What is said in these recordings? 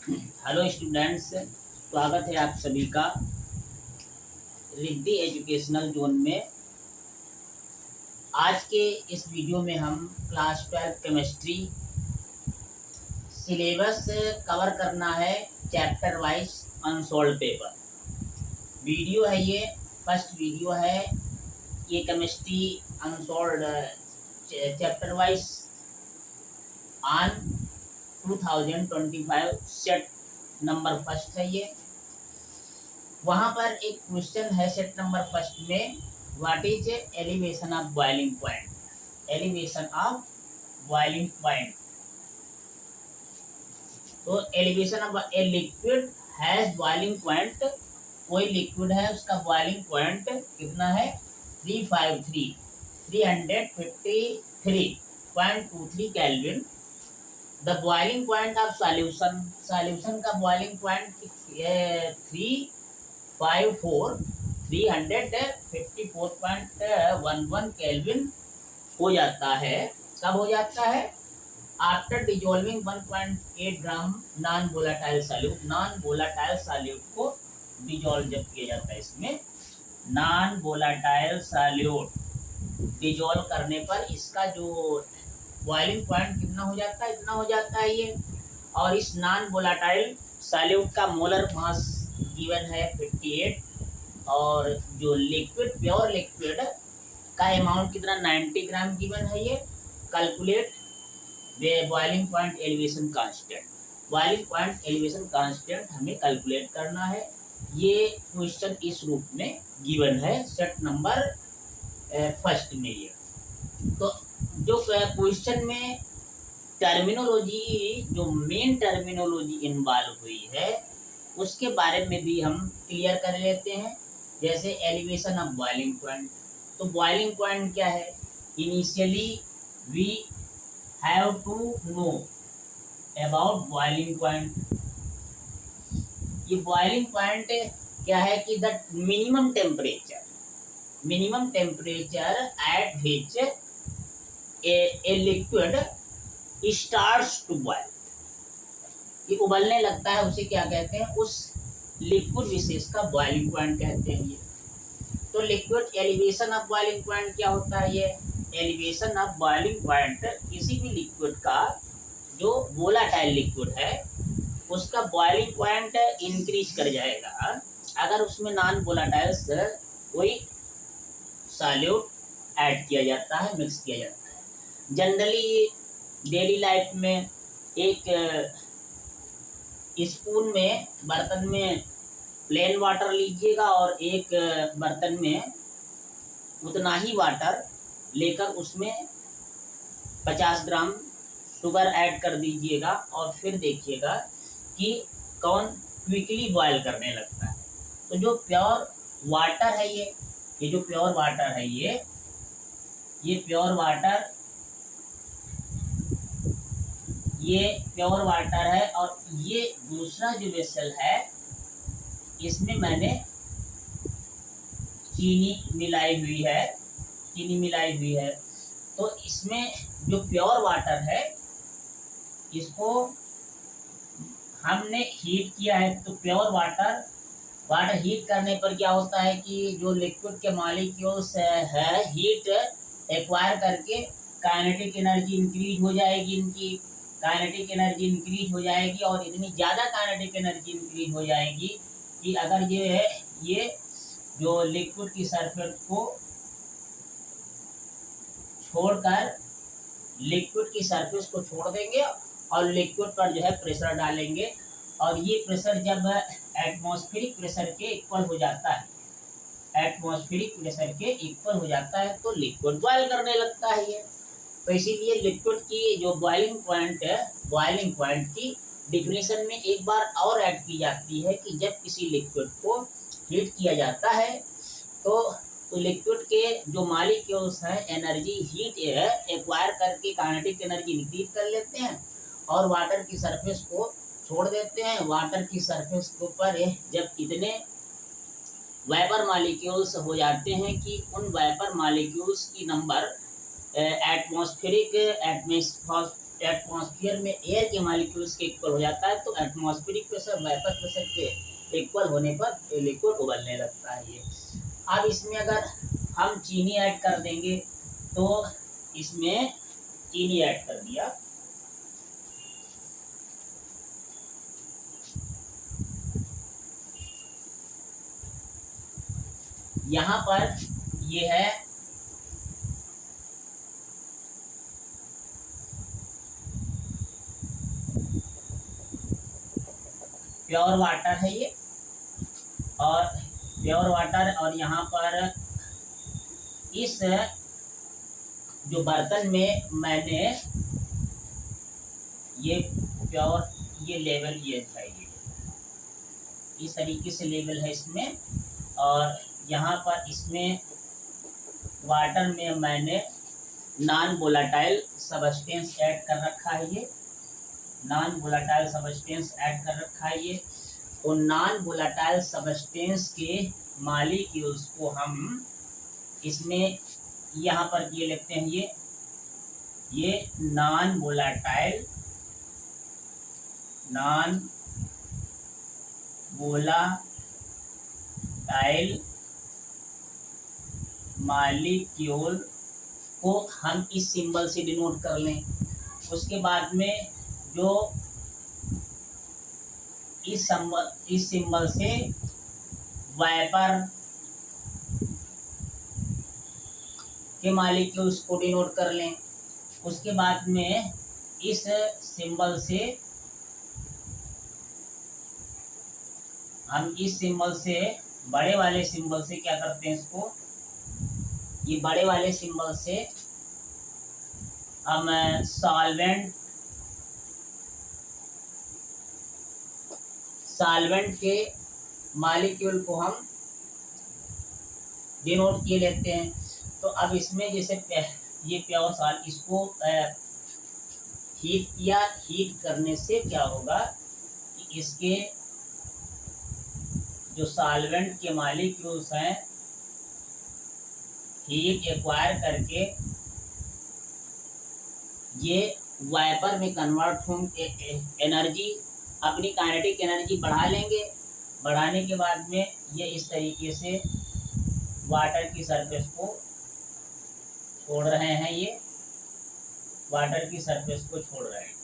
Hello students, स्वागत है आप सभी का रिद्धि एजुकेशनल जोन में। आज के इस वीडियो में हम क्लास 12 केमिस्ट्री सिलेबस कवर करना है, chapter wise unsolved paper. Video है ये, फर्स्ट वीडियो है ये chemistry unsolved chapter wise on 2025 set number first है ये। वहां पर एक क्वेश्चन है सेट नंबर फर्स्ट में, what is elevation of boiling point. Elevation of boiling point, तो elevation of a liquid has boiling point. कोई लिक्विड है, उसका बॉइलिंग पॉइंट कितना है? 353.23 kelvin. The boiling point of solution, solution का boiling point 354.11 kelvin हो जाता है। कब हो जाता है? After dissolving 1.8 gram non volatile solute. Non volatile solute को डिजोल्व जब किया जाता है, इसमें नॉन वोलाटाइल सॉल्यूट डिजोल्व करने पर इसका जो बॉइलिंग पॉइंट कितना हो जाता है? इतना हो जाता है ये। और इस नॉन वोलाटाइल सॉल्यूट का मोलर मास गिवन है 58, और जो लिक्विड प्योर लिक्विड का अमाउंट कितना? 90 ग्राम गिवन है ये। Calculate boiling point elevation constant. Boiling point elevation constant हमें कैलकुलेट करना है। ये क्वेश्चन इस रूप में गिवन है सेट नंबर फर्स्ट में ये। तो जो क्वेश्चन में टर्मिनोलॉजी, जो मेन टर्मिनोलॉजी इन्वॉल्व हुई है, उसके बारे में भी हम क्लियर कर लेते हैं। जैसे एलिवेशन ऑफ बॉइलिंग पॉइंट, तो बॉइलिंग पॉइंट क्या है? Initially we have to know about boiling point. ये बॉइलिंग पॉइंट क्या है कि the minimum temperature at which a liquid starts to boil. ये उबलने लगता है, उसे क्या कहते हैं? उस लिक्विड विशेष का बॉइलिंग पॉइंट कहते हैं ये। तो liquid elevation of boiling point क्या होता है? ये एलिवेशन ऑफ बॉइलिंग पॉइंट किसी भी लिक्विड का जो वोलाटाइल लिक्विड है उसका बॉइलिंग पॉइंट इंक्रीज कर जाएगा अगर उसमें नॉन वोलाटाइल कोई सॉल्यूट ऐड किया जाता है, मिक्स किया जाता है। जनरली डेली लाइफ में एक स्पून में, बर्तन में प्लेन वाटर लीजिएगा और एक बर्तन में उतना ही वाटर लेकर उसमें 50 ग्राम शुगर ऐड कर दीजिएगा और फिर देखिएगा कि कौन क्विकली बॉयल करने लगता है। तो जो प्योर वाटर है ये जो प्योर वाटर है ये प्योर वाटर है। और ये दूसरा जो वेसल है, इसमें मैंने चीनी मिलाई हुई है। तो इसमें जो प्योर वाटर है इसको हमने हीट किया है। तो प्योर वाटर हीट करने पर क्या होता है कि जो लिक्विड के मॉलिक्यूल्स है हीट एक्वायर करके काइनेटिक एनर्जी इंक्रीज हो जाएगी। इनकी काइनेटिक एनर्जी इंक्रीज हो जाएगी और इतनी ज़्यादा काइनेटिक एनर्जी इंक्रीज हो जाएगी कि अगर ये जो लिक्विड की सरफेस को छोड़कर छोड़ देंगे और लिक्विड पर जो है प्रेशर डालेंगे, और ये प्रेशर जब एटमॉस्फेरिक प्रेशर के इक्वल हो जाता है तो लिक्विड बॉयल करने लगता है ये। तो इसीलिए लिक्विड की जो बॉइलिंग पॉइंट की डिफिनेशन में एक बार और ऐड की जाती है कि जब किसी लिक्विड को हीट किया जाता है तो लिक्विड के जो मॉलिक्यूल्स हैं एनर्जी हीट एक्वायर करके काइनेटिक एनर्जी इंक्रीज कर लेते हैं और वाटर की सरफेस को छोड़ देते हैं। वाटर की सरफेस के ऊपर जब इतने वेपर मॉलिक्यूल्स हो जाते हैं कि उन वेपर मॉलिक्यूल्स की नंबर एटमॉस्फेयर में एयर के मॉलिक्यूल्स के इक्वल हो जाता है, तो एटमॉस्फेरिक प्रेशर वेपर प्रेशर के इक्वल होने पर लिक्विड उबलने लगता है ये। अब इसमें अगर हम चीनी ऐड कर देंगे, तो इसमें चीनी ऐड कर दिया, यहाँ पर ये है प्योर वाटर है ये, और प्योर वाटर, और यहाँ पर इस जो बर्तन में मैंने ये प्योर ये लेवल ये है, ये इस तरीके से लेवल है इसमें, और यहाँ पर इसमें वाटर में मैंने नॉन वोलेटाइल सब्सटेंस ऐड कर रखा है, ये नॉन वोलेटाइल सब्सटेंस ऐड कर रखा है ये। तो नॉन वोलेटाइल सब्सटेंस के मॉलिक्यूल्स को हम इसमें यहाँ पर ये लिखते हैं, ये नॉन वोलेटाइल मॉलिक्यूल को हम इस सिंबल से डिनोट कर लें। उसके बाद में जो इस सिंबल से वेपर के मॉलिक्यूल्स को डिनोट कर लें। उसके बाद में इस सिंबल से हम इस सिंबल से बड़े वाले सिंबल से क्या करते हैं, इसको ये बड़े वाले सिंबल से हम सॉल्वेंट के मॉलिक्यूल को हम डिनोट किए लेते हैं। तो अब इसमें जैसे ये प्योर सॉल्ट, इसको हीट किया, हीट करने से क्या होगा कि इसके जो सॉल्वेंट के मॉलिक्यूल्स हैं हीट एक्वायर करके ये वाइपर में कन्वर्ट होंगे, एनर्जी अपनी काइनेटिक एनर्जी बढ़ा लेंगे। बढ़ाने के बाद में ये इस तरीके से वाटर की सरफेस को छोड़ रहे हैं, ये वाटर की सरफेस को छोड़ रहे हैं।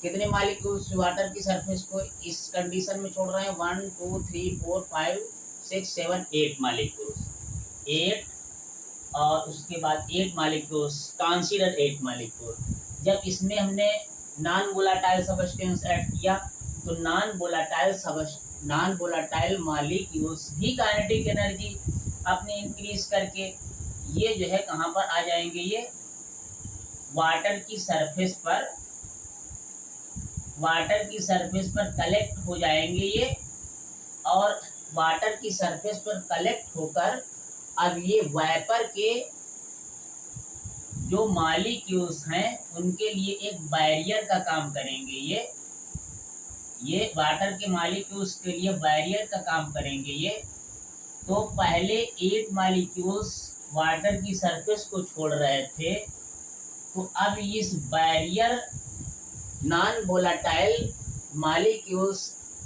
कितने मॉलिक्यूल्स वाटर की सरफेस को इस कंडीशन में छोड़ रहे हैं, 1 2 3 4 5 6 7 8 मॉलिक्यूल्स, 8, और उसके बाद 8 मॉलिक्यूल्स, कंसीडर 8 मॉलिक्यूल। जब इसमें हमने नॉन वोलेटाइल सब्सटेंस ऐड किया, तो नॉन वोलेटाइल मॉलिक्यूल्स भी काइनेटिक एनर्जी अपनी इंक्रीज करके ये जो है कहाँ पर आ जाएंगे, ये वाटर की सरफेस पर कलेक्ट हो जाएंगे ये, और वाटर की सरफेस पर कलेक्ट होकर अब ये वाइपर के जो मॉलिक्यूल्स हैं उनके लिए एक बैरियर का काम करेंगे। ये वाटर के मॉलिक्यूल्स के लिए बैरियर का काम करेंगे ये। तो पहले 8 मॉलिक्यूल्स वाटर की सरफेस को छोड़ रहे थे, तो अब इस बैरियर नॉन वोलेटाइल मॉलिक्यूल्स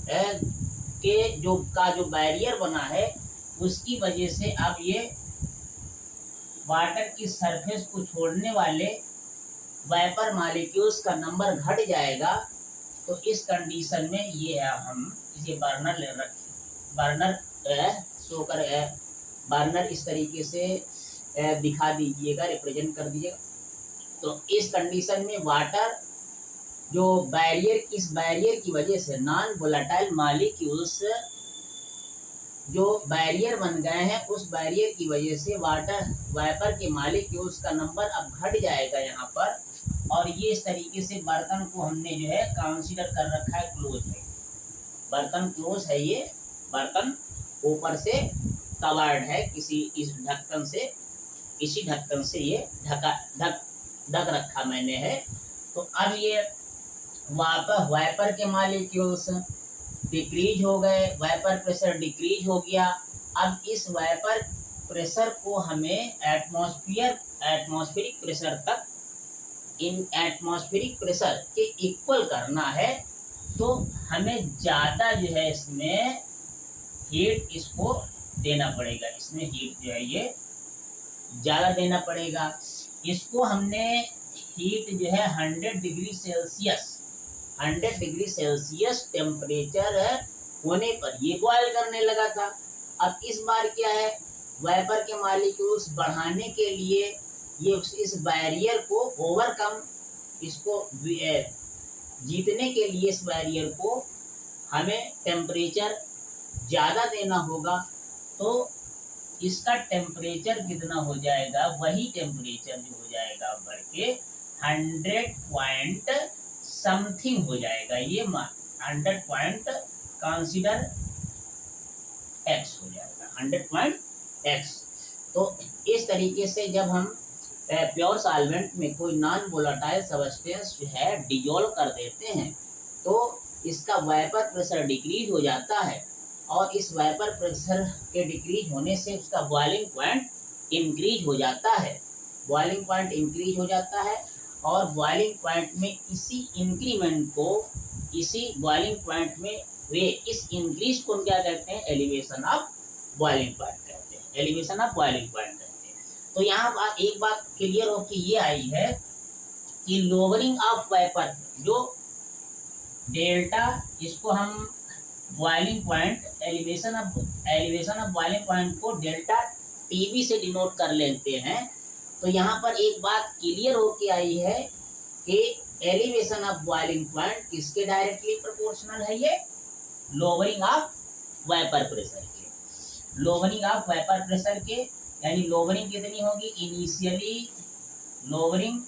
के जो बैरियर बना है, उसकी वजह से अब ये वाटर की सरफेस को छोड़ने वाले वाइपर मॉलिक्यूल्स का नंबर घट जाएगा। तो इस कंडीशन में ये हम इसे बर्नर इस तरीके से दिखा दीजिएगा, रिप्रेजेंट कर दीजिएगा। तो इस कंडीशन में वाटर जो इस बैरियर की वजह से नॉन वोलेटाइल मॉलिक्यूल्स जो बैरियर बन गए हैं, उस बैरियर की वजह से वाइपर के मॉलिक्यूल्स का नंबर अब घट जाएगा यहाँ पर। और ये इस तरीके से बर्तन को हमने जो है कंसीडर कर रखा है क्लोज है, बर्तन क्लोज है, ये बर्तन ऊपर से कवर्ड है इस ढक्कन से ये ढक रखा मैंने है। तो अब ये वाइपर के मॉलिक्यूल्स डिक्रीज हो गए, वाइपर प्रेशर डिक्रीज हो गया। अब इस वाइपर प्रेशर को हमें एटमॉस्फेरिक प्रेशर तक इन एटमॉस्फेरिक प्रेशर के इक्वल करना है, तो हमें ज़्यादा जो है इसमें हीट इसको देना पड़ेगा। इसमें हीट जो है ये ज़्यादा देना पड़ेगा। इसको हमने हीट जो है 100 डिग्री सेल्सियस टेम्परेचर होने पर ये बॉयल करने लगा था। अब इस बार क्या है, वेपर के मॉलिक्यूल्स बढ़ाने के लिए ये इस बैरियर को ओवरकम, इसको जीतने के लिए इस बैरियर को हमें टेम्परेचर ज़्यादा देना होगा। तो इसका टेम्परेचर कितना हो जाएगा, वही टेम्परेचर जो हो जाएगा बढ़ के 100 पॉइंट समथिंग हो जाएगा। ये 100 पॉइंट कंसीडर एक्स हो जाएगा, 100 पॉइंट एक्स। तो इस तरीके से जब हम प्योर सॉल्वेंट में कोई नॉन वोलेटाइल सब्सटेंस जो है डिजोल्व कर देते हैं, तो इसका वेपर प्रेशर डिक्रीज हो जाता है, और इस वेपर प्रेशर के डिक्रीज होने से उसका बॉइलिंग पॉइंट इंक्रीज हो जाता है। बॉइलिंग पॉइंट इंक्रीज हो जाता है, और बॉइलिंग पॉइंट में इसी इंक्रीमेंट को, इसी बॉइलिंग पॉइंट में वे इस इंक्रीज को हम क्या कहते हैं, एलिवेशन ऑफ बॉइलिंग पॉइंट कहते हैं, एलिवेशन ऑफ बॉइलिंग पॉइंट कहते हैं। तो यहाँ एक बात क्लियर होके ये आई है कि लोअरिंग ऑफ वेपर, जो डेल्टा, इसको हम boiling point, elevation of boiling point को डेल्टा टीबी से डिनोट कर लेते हैं। तो यहाँ पर एक बात क्लियर होके आई है कि एलिवेशन ऑफ बॉइलिंग पॉइंट किसके डायरेक्टली प्रोपोर्शनल है, ये लोअरिंग ऑफ वेपर प्रेशर के, लोअरिंग ऑफ वेपर प्रेशर के। यानी लोअरिंग कितनी होगी, इनिशियली लोअरिंग,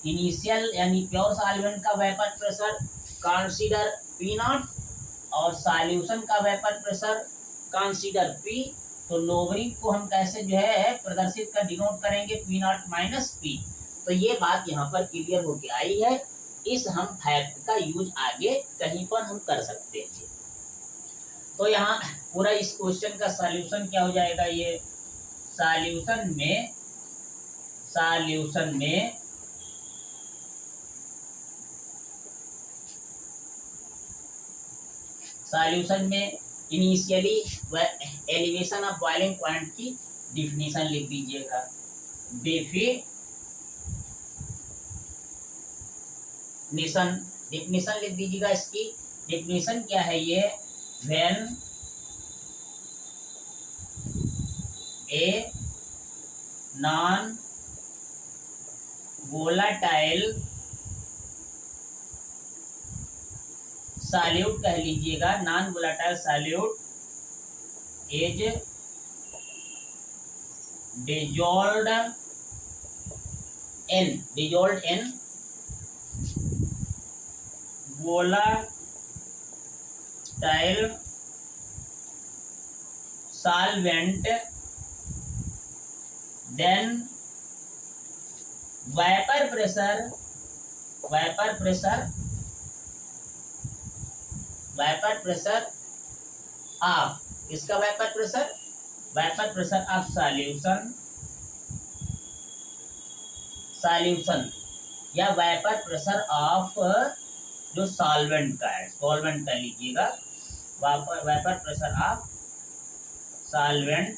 इनिशियल यानी प्योर सॉल्वेंट का वेपर प्रेशर कंसीडर P0, और सॉल्यूशन का वेपर प्रेशर कंसीडर P। तो लोअरिंग को हम कैसे जो है प्रदर्शित कर डिनोट करेंगे, P0 माइनस P। तो ये बात यहाँ पर क्लियर होके आई है। इस हम फैक्ट का यूज आगे कहीं पर हम कर सकते हैं। तो यहाँ पूरा इस क्वेश्चन का सॉल्यूशन क्या हो जाएगा, ये सॉल्यूशन में initially elevation of boiling point की डिफिनीशन लिख दीजिएगा। डिफिनीशन लिख दीजिएगा। इसकी डिफिनीशन क्या है, ये when a non volatile solute कह लीजिएगा, non volatile solute is dissolved in volatile solvent, then vapor pressure of, इसका वेपर प्रेशर ऑफ सॉल्यूशन या वेपर प्रेशर ऑफ जो सॉल्वेंट का है, सॉल्वेंट कह लीजिएगा, vapour pressure of solvent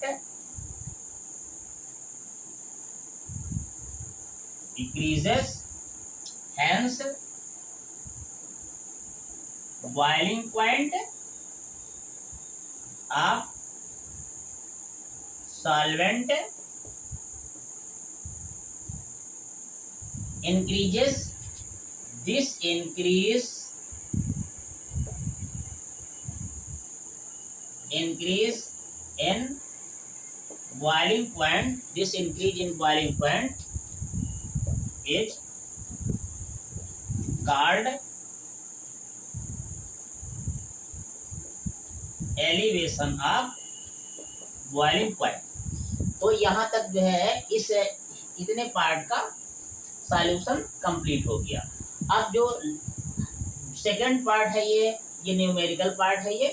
decreases, hence boiling point of solvent increases. This increase in boiling point, this increase in boiling point is called elevation of boiling point। तो यहाँ तक जो है इस इतने पार्ट का सॉल्यूशन कंप्लीट हो गया। अब जो सेकंड पार्ट है ये न्यूमेरिकल पार्ट है। ये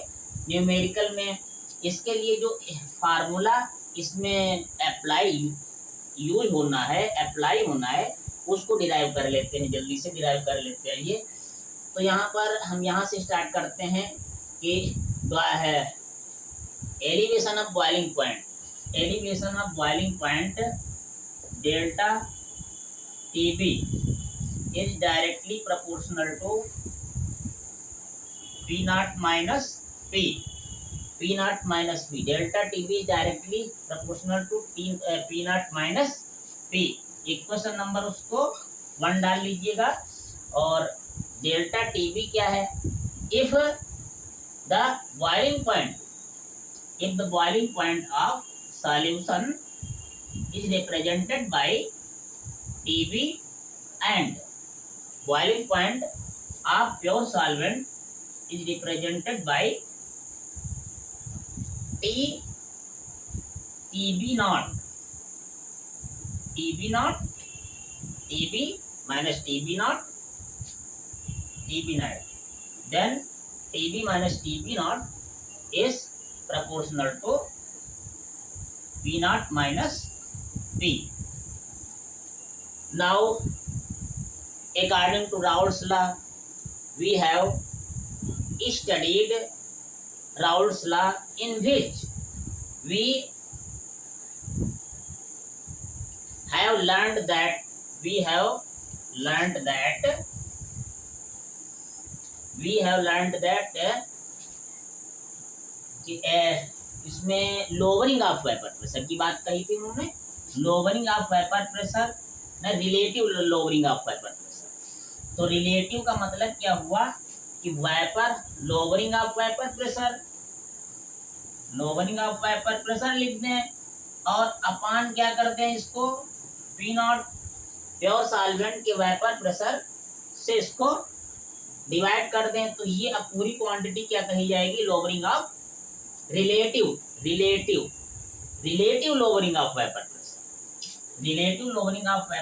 न्यूमेरिकल में इसके लिए जो फार्मूला इसमें अप्लाई होना है उसको डिराइव कर लेते हैं, जल्दी से डिराइव कर लेते हैं ये। तो यहाँ पर हम यहाँ से स्टार्ट करते हैं कि है elevation of boiling point, elevation of boiling point delta TB is directly proportional to P naught minus P, P naught minus P, delta TB is directly proportional to P naught minus P। Equation number उसको 1 डाल लीजिएगा। और delta TB क्या है? If the boiling point, if the boiling point of solution is represented by TB and boiling point of pure solvent is represented by TB naught, TB naught, TB minus TB naught, TB naught. Then TB minus TB naught is proportional to P naught minus P. Now, according to Raoult's law, we have studied Raoult's law, in which we have learned that इसमें lowering of vapour pressure की बात कही थी उन्होंने, lowering of vapour pressure ना relative lowering of vapour pressure. तो relative का मतलब क्या हुआ कि vapour lowering of vapour pressure, lowering of vapour pressure लिखते हैं और अपान क्या करते हैं इसको P नॉट प्योर सॉल्वेंट के वेपर प्रेशर से इसको डिवाइड कर दें। तो ये अब पूरी क्वांटिटी क्या कही जाएगी? Lowering of relative lowering of vapour pressure, relative lowering of